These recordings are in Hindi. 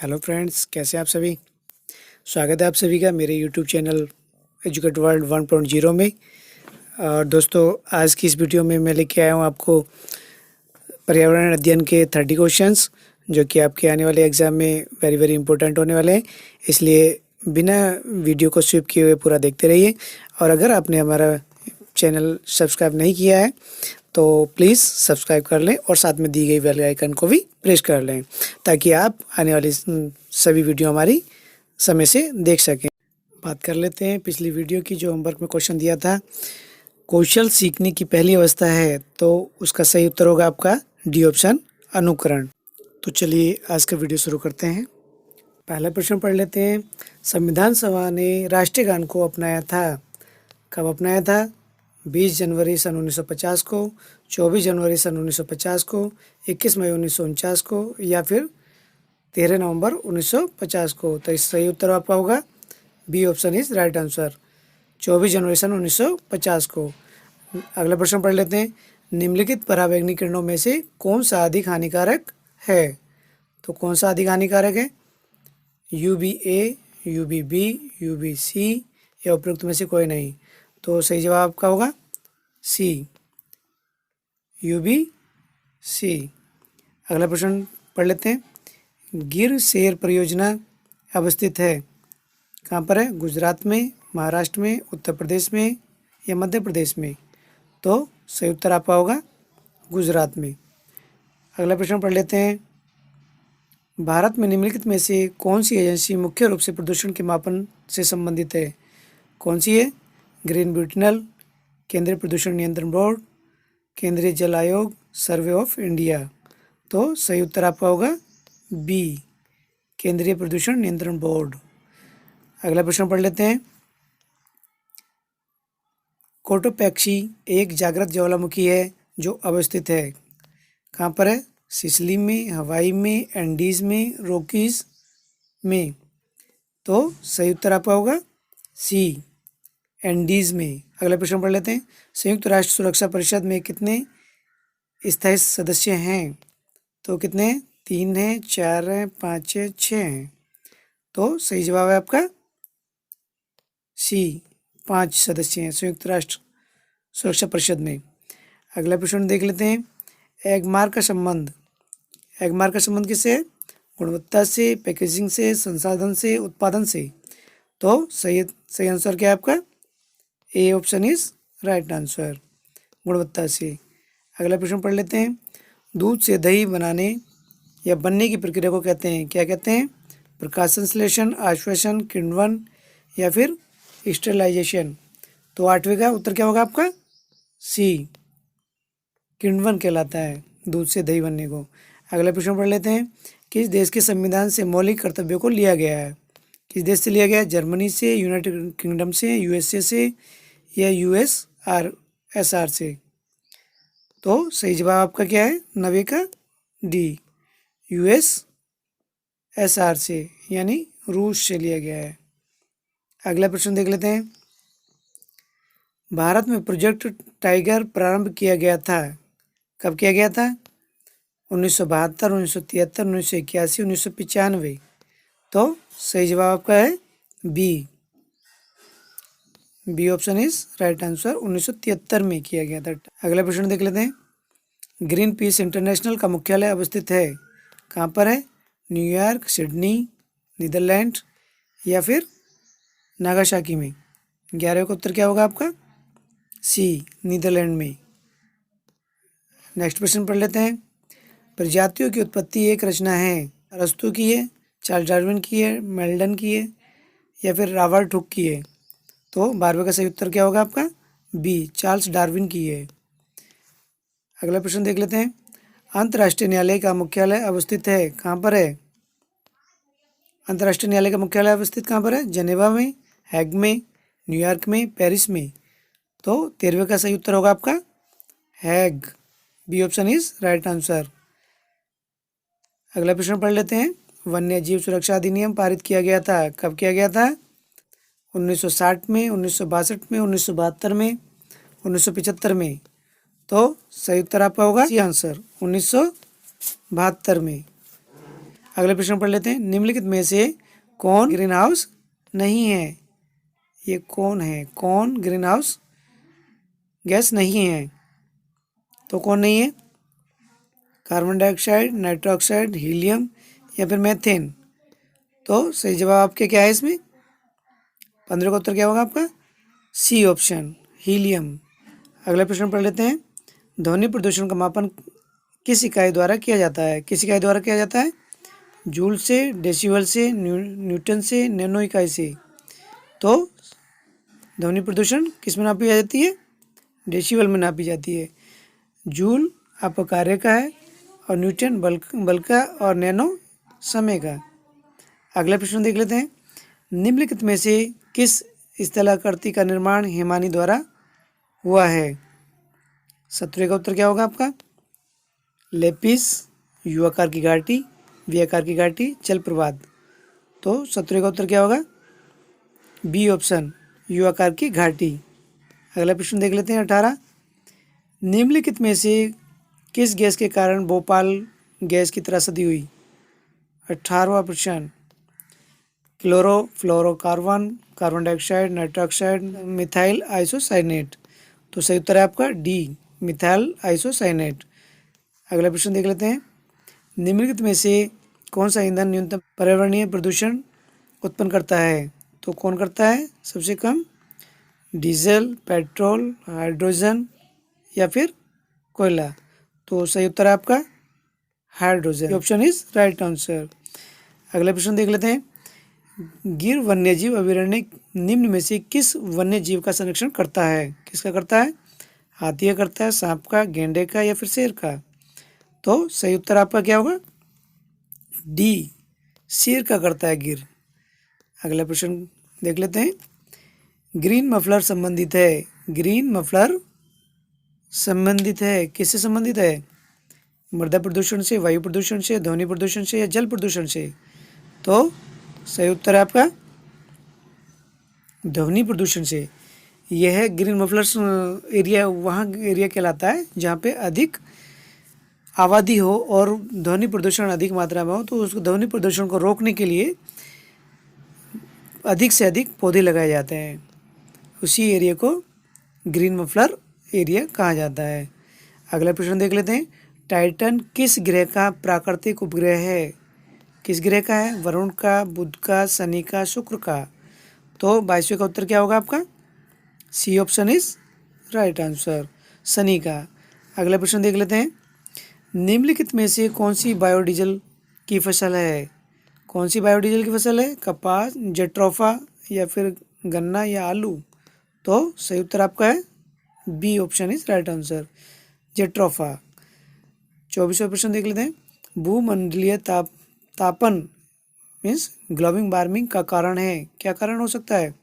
हेलो फ्रेंड्स, कैसे हैं आप सभी। स्वागत है आप सभी का मेरे यूट्यूब चैनल एजुकेट वर्ल्ड 1.0 में। और दोस्तों, आज की इस वीडियो में मैं लेके आया हूँ आपको पर्यावरण अध्ययन के 30 क्वेश्चंस, जो कि आपके आने वाले एग्ज़ाम में वेरी वेरी इंपॉर्टेंट होने वाले हैं। इसलिए बिना वीडियो को स्किप किए हुए पूरा देखते रहिए। और अगर आपने हमारा चैनल सब्सक्राइब नहीं किया है तो प्लीज़ सब्सक्राइब कर लें और साथ में दी गई बेल आइकन को भी प्रेस कर लें, ताकि आप आने वाली सभी वीडियो हमारी समय से देख सकें। बात कर लेते हैं पिछली वीडियो की, जो होमवर्क में क्वेश्चन दिया था। कौशल सीखने की पहली अवस्था है, तो उसका सही उत्तर होगा आपका डी ऑप्शन, अनुकरण। तो चलिए आज का वीडियो शुरू करते हैं। पहला प्रश्न पढ़ लेते हैं। संविधान सभा ने राष्ट्रीय गान को अपनाया था। कब अपनाया था? 20 जनवरी सन 1950 को, 24 जनवरी सन 1950 को, 21 मई 1949 को, या फिर 13 नवंबर 1950 को। तो इस सही उत्तर आपका होगा B option is right answer, 24 जनवरी सन 1950 को। अगला प्रश्न पढ़ लेते हैं। निम्नलिखित पराबैंगनी किरणों में से कौन सा अधिक हानिकारक है? तो कौन सा अधिक हानिकारक है? UVA, UVB, UVC या उपरोक्त में से कोई नहीं। तो सही जवाब आपका होगा सी, UVC। अगला प्रश्न पढ़ लेते हैं। गिर शेर परियोजना अवस्थित है, कहाँ पर है? गुजरात में, महाराष्ट्र में, उत्तर प्रदेश में या मध्य प्रदेश में। तो सही उत्तर आपका होगा गुजरात में। अगला प्रश्न पढ़ लेते हैं। भारत में निम्नलिखित में से कौन सी एजेंसी मुख्य रूप से प्रदूषण के मापन से संबंधित है? कौन सी है? ग्रीन ट्रिब्यूनल, केंद्रीय प्रदूषण नियंत्रण बोर्ड, केंद्रीय जल आयोग, सर्वे ऑफ इंडिया। तो सही उत्तर आपका होगा बी, केंद्रीय प्रदूषण नियंत्रण बोर्ड। अगला प्रश्न पढ़ लेते हैं। कोटोपैक्सी एक जागृत ज्वालामुखी है जो अवस्थित है, कहाँ पर है? सिसिली में, हवाई में, एंडीज में, रॉकीज में। तो सही उत्तर आपका होगा सी, एंडीज में। अगला प्रश्न पढ़ लेते हैं। संयुक्त राष्ट्र सुरक्षा परिषद में कितने स्थायी सदस्य हैं? तो कितने? 3 हैं, 4 हैं, 5 हैं, 6 हैं। तो सही जवाब है आपका सी, 5 सदस्य हैं संयुक्त राष्ट्र सुरक्षा परिषद में। अगला प्रश्न देख लेते हैं। एगमार्क का संबंध, एगमार्क का संबंध किससे है? गुणवत्ता से, पैकेजिंग से, संसाधन से, उत्पादन से। तो सही आंसर क्या है आपका? A option is right answer, गुणवत्ता से। अगला प्रश्न पढ़ लेते हैं। दूध से दही बनाने या बनने की प्रक्रिया को कहते हैं, क्या कहते हैं? प्रकाश संश्लेषण, आश्वासन, किण्वन या फिर स्टेरिलाइजेशन। तो 8वें का उत्तर क्या होगा आपका? सी, किण्वन कहलाता है दूध से दही बनने को। अगला प्रश्न पढ़ लेते हैं। किस देश के संविधान से मौलिक कर्तव्यों को लिया गया है? किस देश से लिया गया है? जर्मनी से, यूनाइटेड किंगडम से, USA से या USSR से। तो सही जवाब आपका क्या है? 90 का डी, USSR से, यानी रूस से लिया गया है। अगला प्रश्न देख लेते हैं। भारत में प्रोजेक्ट टाइगर प्रारंभ किया गया था, कब किया गया था? 1972, 1973, 1981, 1995। तो सही जवाब आपका है B option is right answer, 1973 में किया गया था। अगला प्रश्न देख लेते हैं। ग्रीन पीस इंटरनेशनल का मुख्यालय अवस्थित है, कहाँ पर है? न्यूयॉर्क, सिडनी, नीदरलैंड या फिर नागासाकी में। 11वें का उत्तर क्या होगा आपका? सी, नीदरलैंड में। नेक्स्ट प्रश्न पढ़ लेते हैं। प्रजातियों की उत्पत्ति एक रचना है, अरस्तू की है, चार्ल्स डार्विन की है, मेल्डन की है या फिर रॉबर्ट हुक की है। तो 12वें का सही उत्तर क्या होगा आपका? बी, चार्ल्स डार्विन की है। अगला प्रश्न देख लेते हैं। अंतर्राष्ट्रीय न्यायालय का मुख्यालय अवस्थित है, कहाँ पर है? अंतर्राष्ट्रीय न्यायालय का मुख्यालय अवस्थित कहाँ पर है? जनेवा में, हैग में, न्यूयॉर्क में, पेरिस में। तो 13वें का सही उत्तर होगा आपका हैग, B option is right answer. अगला प्रश्न पढ़ लेते हैं। वन्य जीव सुरक्षा अधिनियम पारित किया गया था, कब किया गया था? 1960 में, 1962 में, 1972 में, 1975 में। तो सही उत्तर आपका होगा सी आंसर, 1972 में। अगले प्रश्न पढ़ लेते हैं। निम्नलिखित में से कौन ग्रीन हाउस नहीं है? ये कौन है? कौन ग्रीन हाउस गैस नहीं है? तो कौन नहीं है? Carbon dioxide, nitrogen oxide, helium या फिर मीथेन। तो सही जवाब आपके क्या है इसमें? 15 का उत्तर क्या होगा आपका? C option, helium. अगला प्रश्न पढ़ लेते हैं। ध्वनि प्रदूषण का मापन किस इकाई द्वारा किया जाता है? किस इकाई द्वारा किया जाता है? जूल से, डेसिबल से, न्यूटन से, नैनो इकाई से। तो ध्वनि प्रदूषण किस में नापी जाती है? डेसिबल में नापी जाती है। जूल आपका कार्य का है और न्यूटन बल का और नैनो समय का। अगला प्रश्न देख लेते हैं। निम्नलिखित में से किस स्थलाकृति का निर्माण हिमानी द्वारा हुआ है? 17 का उत्तर क्या होगा आपका? लेपिस, यू आकार की घाटी, वी आकार की घाटी, जलप्रपात। तो 17 का उत्तर क्या होगा? बी ऑप्शन, यू आकार की घाटी। अगला प्रश्न देख लेते हैं 18। निम्नलिखित में से किस गैस के कारण भोपाल गैस की त्रासदी हुई? 18वां प्रश्न। Fluorocarbon, carbon dioxide, nitrogen oxide, methyl isocyanate. तो सही उत्तर है आपका डी, मिथाइल आइसोसाइनेट। अगला प्रश्न देख लेते हैं। निम्नलिखित में से कौन सा ईंधन न्यूनतम पर्यावरणीय प्रदूषण उत्पन्न करता है? तो कौन करता है सबसे कम? डीजल, पेट्रोल, हाइड्रोजन या फिर कोयला। तो सही उत्तर है आपका hydrogen. Option is right answer. अगला प्रश्न देख लेते हैं। गिर वन्यजीव अभयारण्य निम्न में से किस वन्य जीव का संरक्षण करता है? किसका करता है? हाथी का करता है, सांप का, गेंडे का या फिर शेर का। तो सही उत्तर आपका क्या होगा? डी, शेर का करता है गिर। अगला प्रश्न देख लेते हैं। ग्रीन मफलर संबंधित है। ग्रीन मफलर संबंधित है, किससे संबंधित है? मृदा प्रदूषण से, वायु प्रदूषण से, ध्वनि प्रदूषण से या जल प्रदूषण से। तो सही उत्तर है आपका ध्वनि प्रदूषण से। यह ग्रीन मफलर्स एरिया वहाँ एरिया कहलाता है जहाँ पे अधिक आबादी हो और ध्वनि प्रदूषण अधिक मात्रा में हो। तो उस ध्वनि प्रदूषण को रोकने के लिए अधिक से अधिक पौधे लगाए जाते हैं। उसी एरिया को ग्रीन मफलर एरिया कहा जाता है। अगला प्रश्न देख लेते हैं। टाइटन किस ग्रह का प्राकृतिक उपग्रह है? किस ग्रह का है? वरुण का, बुध का, शनि का, शुक्र का। तो 22वें का उत्तर क्या होगा आपका? C option is right answer, शनि का। अगला प्रश्न देख लेते हैं। निम्नलिखित में से कौन सी बायोडीजल की फसल है? कौन सी बायोडीजल की फसल है? कपास, जेट्रोफा या फिर गन्ना या आलू। तो सही उत्तर आपका है B option is right answer, jatropha. 24वां प्रश्न देख लेते हैं। भूमंडलीय तापन मीन्स ग्लोबल वार्मिंग का कारण है। क्या कारण हो सकता है?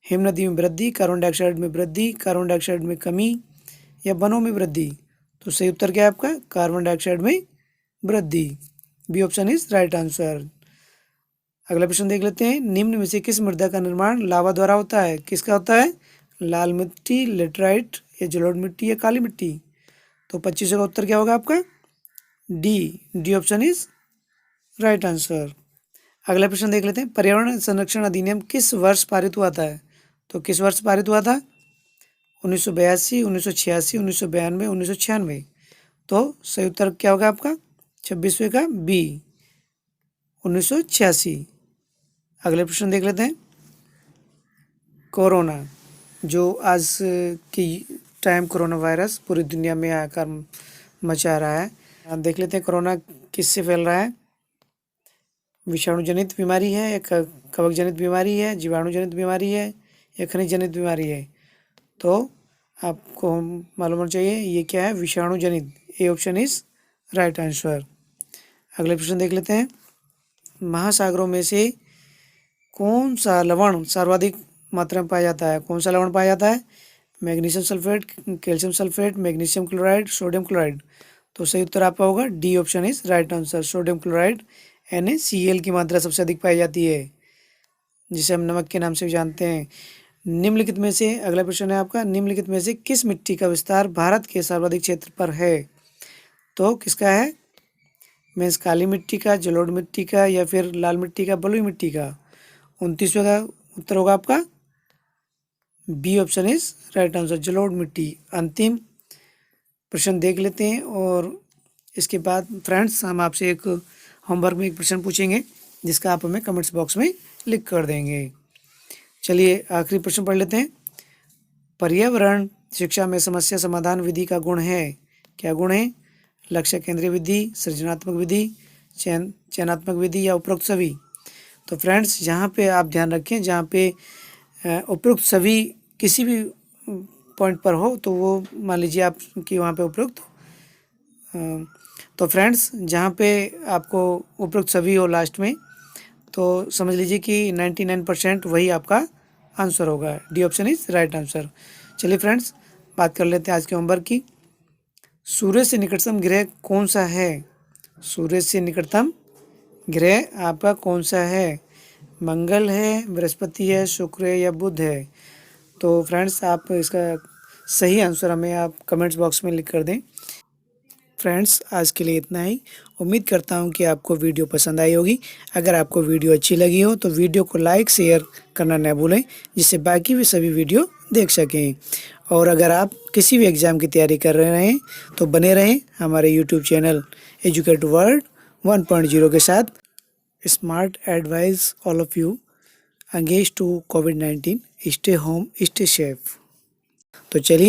हिम नदी में वृद्धि, कार्बन डाइऑक्साइड में वृद्धि, कार्बन डाइऑक्साइड में कमी या वनों में वृद्धि। तो सही उत्तर क्या है आपका? कार्बन डाइऑक्साइड में वृद्धि। B option is right answer. अगला प्रश्न देख लेते हैं। निम्न में से किस मृदा का निर्माण लावा द्वारा होता है? किसका होता है? लाल मिट्टी, लेटराइट या जलोढ़ मिट्टी या काली मिट्टी। तो 25 का उत्तर क्या होगा आपका? D option is right answer. अगला प्रश्न देख लेते हैं। पर्यावरण संरक्षण अधिनियम किस वर्ष पारित हुआ था? तो किस वर्ष पारित हुआ था? 1982, 1986, 1992, 1996। तो सही उत्तर क्या होगा आपका? 26वें का बी, 1986। अगले प्रश्न देख लेते हैं। कोरोना, जो आज की टाइम कोरोना वायरस पूरी दुनिया में आकर मचा रहा है। देख लेते हैं कोरोना किससे फैल रहा है। विषाणु जनित बीमारी है या कवक जनित बीमारी है, जीवाणु जनित बीमारी है या खनिज जनित बीमारी है। तो आपको मालूम होना चाहिए ये क्या है, विषाणु जनित। A option is right answer. अगले प्रश्न देख लेते हैं। महासागरों में से कौन सा लवण सर्वाधिक मात्रा में पाया जाता है? कौन सा लवण पाया जाता है? Magnesium sulphate, calcium sulphate, magnesium chloride, sodium chloride. तो सही उत्तर आपका होगा D option is right answer, sodium chloride. NaCl की मात्रा सबसे अधिक पाई जाती है, जिसे हम नमक के नाम से भी जानते हैं। निम्नलिखित में से, अगला प्रश्न है आपका, निम्नलिखित में से किस मिट्टी का विस्तार भारत के सर्वाधिक क्षेत्र पर है? तो किसका है? मीन्स काली मिट्टी का, जलोढ़ मिट्टी का या फिर लाल मिट्टी का, बलुई मिट्टी का। 29वें का उत्तर होगा आपका B option is right answer, जलोढ़ मिट्टी। अंतिम प्रश्न देख लेते हैं और इसके बाद फ्रेंड्स हम आपसे एक होमवर्क में एक प्रश्न पूछेंगे जिसका आप हमें कमेंट्स बॉक्स में लिख कर देंगे। चलिए आखिरी प्रश्न पढ़ लेते हैं। पर्यावरण शिक्षा में समस्या समाधान विधि का गुण है। क्या गुण है? लक्ष्य केंद्रीय विधि, सृजनात्मक विधि, चयनात्मक विधि या उपरोक्त सभी। तो फ्रेंड्स यहाँ पे आप ध्यान रखें, जहाँ पे उपरोक्त सभी किसी भी पॉइंट पर हो तो वो मान लीजिए आप कि वहाँ पे उपरोक्त। तो फ्रेंड्स जहाँ पे आपको उपरोक्त सभी हो लास्ट में, तो समझ लीजिए कि 99% वही आपका आंसर होगा। D option is right answer. चलिए फ्रेंड्स बात कर लेते हैं आज के होमवर्क की। सूर्य से निकटतम ग्रह कौन सा है? सूर्य से निकटतम ग्रह आपका कौन सा है? मंगल है, बृहस्पति है, शुक्र है या बुध है? तो फ्रेंड्स आप इसका सही आंसर हमें आप कमेंट्स बॉक्स में लिख कर दें। फ्रेंड्स आज के लिए इतना ही। उम्मीद करता हूँ कि आपको वीडियो पसंद आई होगी। अगर आपको वीडियो अच्छी लगी हो तो वीडियो को लाइक शेयर करना न भूलें, जिससे बाकी भी सभी वीडियो देख सकें। और अगर आप किसी भी एग्ज़ाम की तैयारी कर रहे हैं तो बने रहें हमारे यूट्यूब चैनल एजुकेट वर्ल्ड 1.0 के साथ। Smart advice all of you against to कोविड-19। Stay home, stay safe. तो चलिए